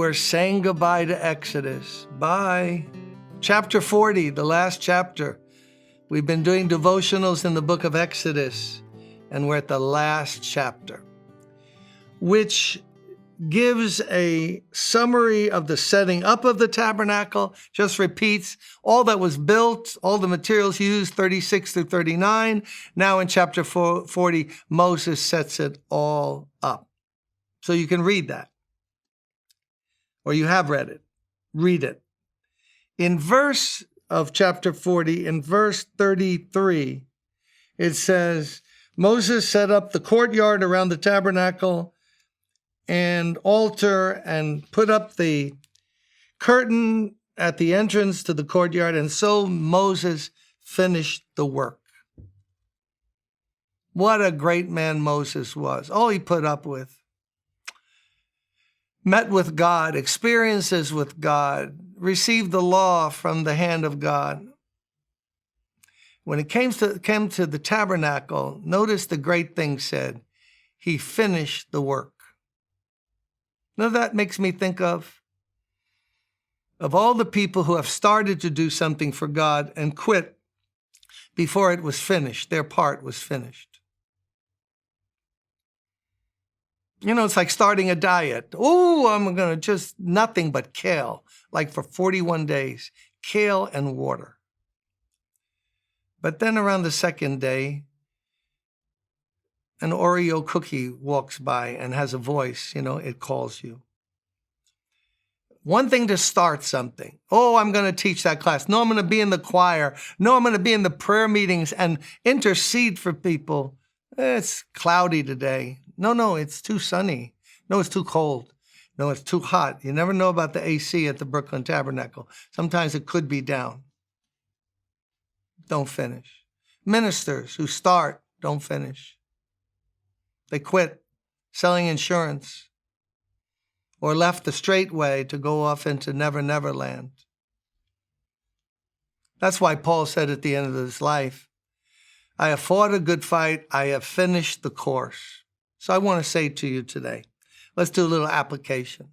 we're saying goodbye to Exodus. Bye. Chapter 40, the last chapter. We've been doing devotionals in the book of Exodus, and we're at the last chapter, which gives a summary of the setting up of the tabernacle, just repeats all that was built, all the materials used, 36 through 39. Now in chapter 40, Moses sets it all up. So you can read that. Or you have read it. Read it. In verse of chapter 40, in verse 33, it says, Moses set up the courtyard around the tabernacle and altar and put up the curtain at the entrance to the courtyard. And so Moses finished the work. What a great man Moses was. All he put up with. Met with God, experiences with God, received the law from the hand of God. When it came to the tabernacle, notice the great thing said, he finished the work. Now that makes me think of all the people who have started to do something for God and quit before it was finished, their part was finished. You know, it's like starting a diet. Oh, I'm going to just nothing but kale, like for 41 days, kale and water. But then around the second day, an Oreo cookie walks by and has a voice, it calls you. One thing to start something. Oh, I'm going to teach that class. No, I'm going to be in the choir. No, I'm going to be in the prayer meetings and intercede for people. It's cloudy today. No, it's too sunny. No, it's too cold. No, it's too hot. You never know about the AC at the Brooklyn Tabernacle. Sometimes it could be down. Don't finish. Ministers who start, don't finish. They quit selling insurance or left the straight way to go off into Never, Never land. That's why Paul said at the end of his life, I have fought a good fight. I have finished the course. So I want to say to you today, let's do a little application.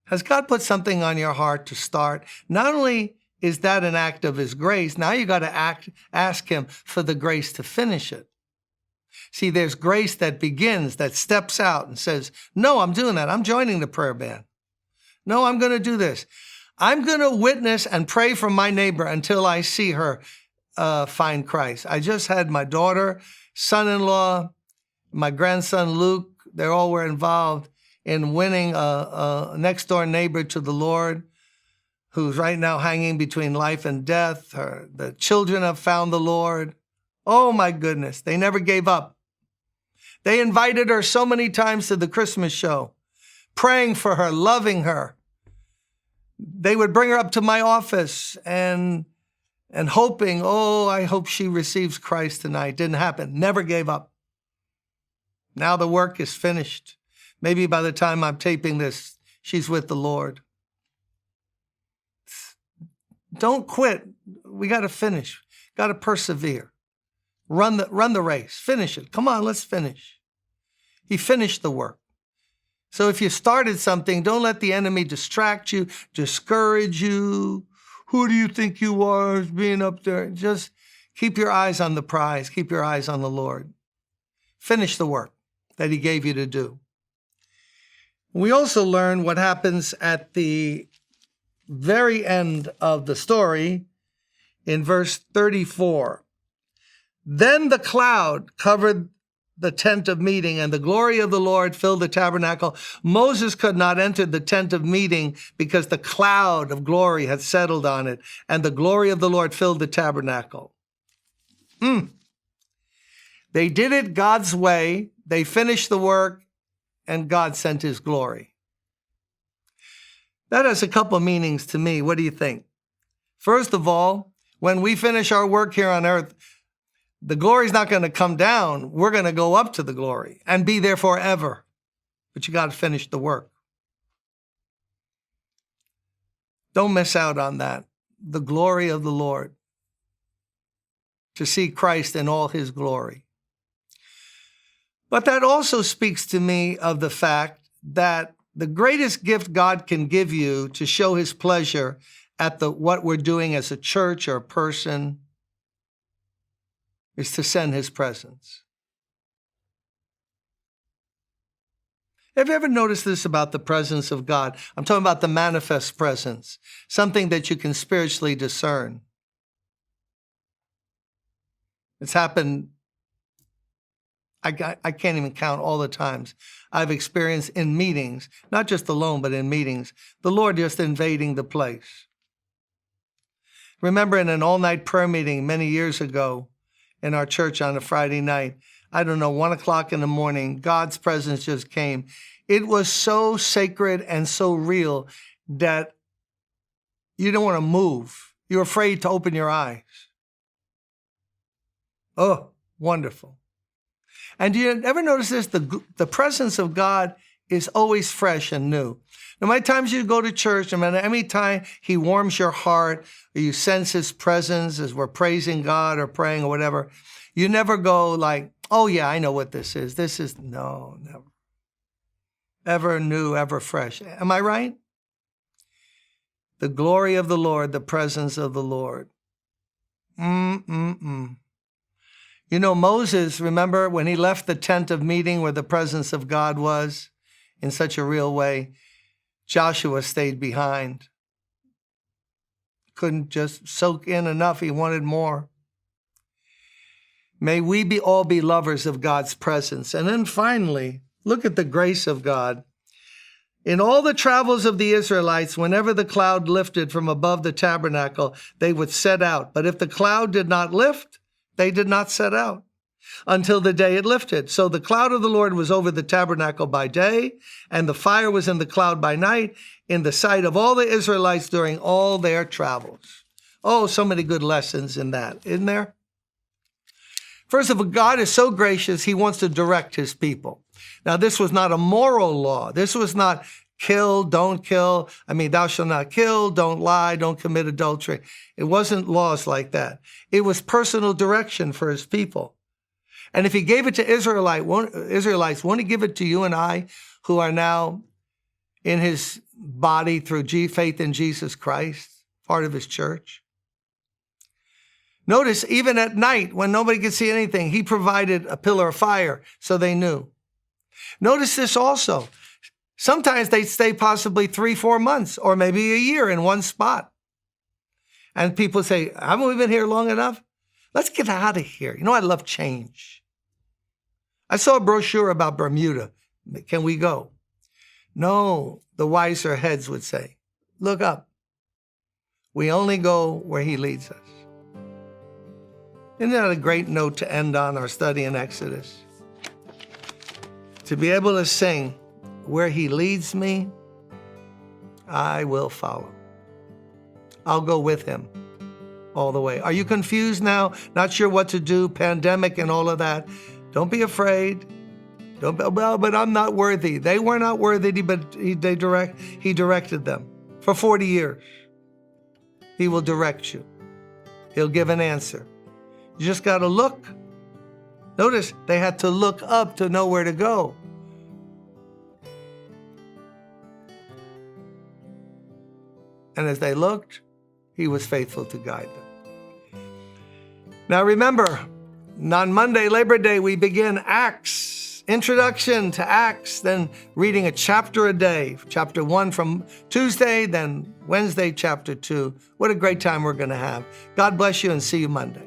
Has God put something on your heart to start? Not only is that an act of his grace, now you got to ask him for the grace to finish it. See, there's grace that begins, that steps out and says, no, I'm doing that. I'm joining the prayer band. No, I'm going to do this. I'm going to witness and pray for my neighbor until I see her find Christ. I just had my daughter, son-in-law, my grandson, Luke. They all were involved in winning a next-door neighbor to the Lord who's right now hanging between life and death. The children have found the Lord. Oh, my goodness. They never gave up. They invited her so many times to the Christmas show, praying for her, loving her. They would bring her up to my office and hoping, I hope she receives Christ tonight. Didn't happen. Never gave up. Now the work is finished. Maybe by the time I'm taping this, she's with the Lord. Don't quit. We got to finish. Got to persevere. Run the race. Finish it. Come on, let's finish. He finished the work. So if you started something, don't let the enemy distract you, discourage you. Who do you think you are being up there? Just keep your eyes on the prize. Keep your eyes on the Lord. Finish the work that he gave you to do. We also learn what happens at the very end of the story in verse 34. Then the cloud covered the tent of meeting, and the glory of the Lord filled the tabernacle. Moses could not enter the tent of meeting because the cloud of glory had settled on it, and the glory of the Lord filled the tabernacle. They did it God's way. They finished the work, and God sent his glory. That has a couple of meanings to me. What do you think? First of all, when we finish our work here on earth, the glory's not going to come down. We're going to go up to the glory and be there forever. But you got to finish the work. Don't miss out on that. The glory of the Lord. To see Christ in all his glory. But that also speaks to me of the fact that the greatest gift God can give you to show his pleasure at what we're doing as a church or a person is to send his presence. Have you ever noticed this about the presence of God? I'm talking about the manifest presence, something that you can spiritually discern. It's happened, I can't even count all the times I've experienced in meetings, not just alone, but in meetings, the Lord just invading the place. Remember in an all-night prayer meeting many years ago in our church on a Friday night, I don't know, 1:00 in the morning, God's presence just came. It was so sacred and so real that you don't want to move. You're afraid to open your eyes. Oh, wonderful. And do you ever notice this? The presence of God is always fresh and new. No matter times you go to church, no matter any time he warms your heart, or you sense his presence as we're praising God or praying or whatever, you never go like, oh yeah, I know what this is. No, never. Ever new, ever fresh. Am I right? The glory of the Lord, the presence of the Lord. You know, Moses, remember when he left the tent of meeting where the presence of God was in such a real way, Joshua stayed behind. Couldn't just soak in enough. He wanted more. May we all be lovers of God's presence. And then finally, look at the grace of God. In all the travels of the Israelites, whenever the cloud lifted from above the tabernacle, they would set out. But if the cloud did not lift, they did not set out until the day it lifted. So the cloud of the Lord was over the tabernacle by day, and the fire was in the cloud by night, in the sight of all the Israelites during all their travels. Oh, so many good lessons in that, isn't there? First of all, God is so gracious, he wants to direct his people. Now, this was not a moral law. This was not kill, don't kill. Thou shalt not kill, don't lie, don't commit adultery. It wasn't laws like that. It was personal direction for his people. And if he gave it to Israelites, won't he give it to you and I, who are now in his body through faith in Jesus Christ, part of his church? Notice, even at night, when nobody could see anything, he provided a pillar of fire so they knew. Notice this also. Sometimes they'd stay possibly 3-4 months or maybe a year in one spot. And people say, haven't we been here long enough? Let's get out of here. You know, I love change. I saw a brochure about Bermuda. Can we go? No, the wiser heads would say, look up. We only go where he leads us. Isn't that a great note to end on our study in Exodus? To be able to sing, where he leads me, I will follow. I'll go with him all the way. Are you confused now? Not sure what to do, pandemic and all of that? Don't be afraid. But I'm not worthy. They were not worthy, but he directed them for 40 years. He will direct you. He'll give an answer. You just got to look. Notice they had to look up to know where to go. And as they looked, he was faithful to guide them. Now remember, on Monday, Labor Day, we begin Acts, introduction to Acts, then reading a chapter a day, chapter 1 from Tuesday, then Wednesday, chapter 2. What a great time we're going to have. God bless you and see you Monday.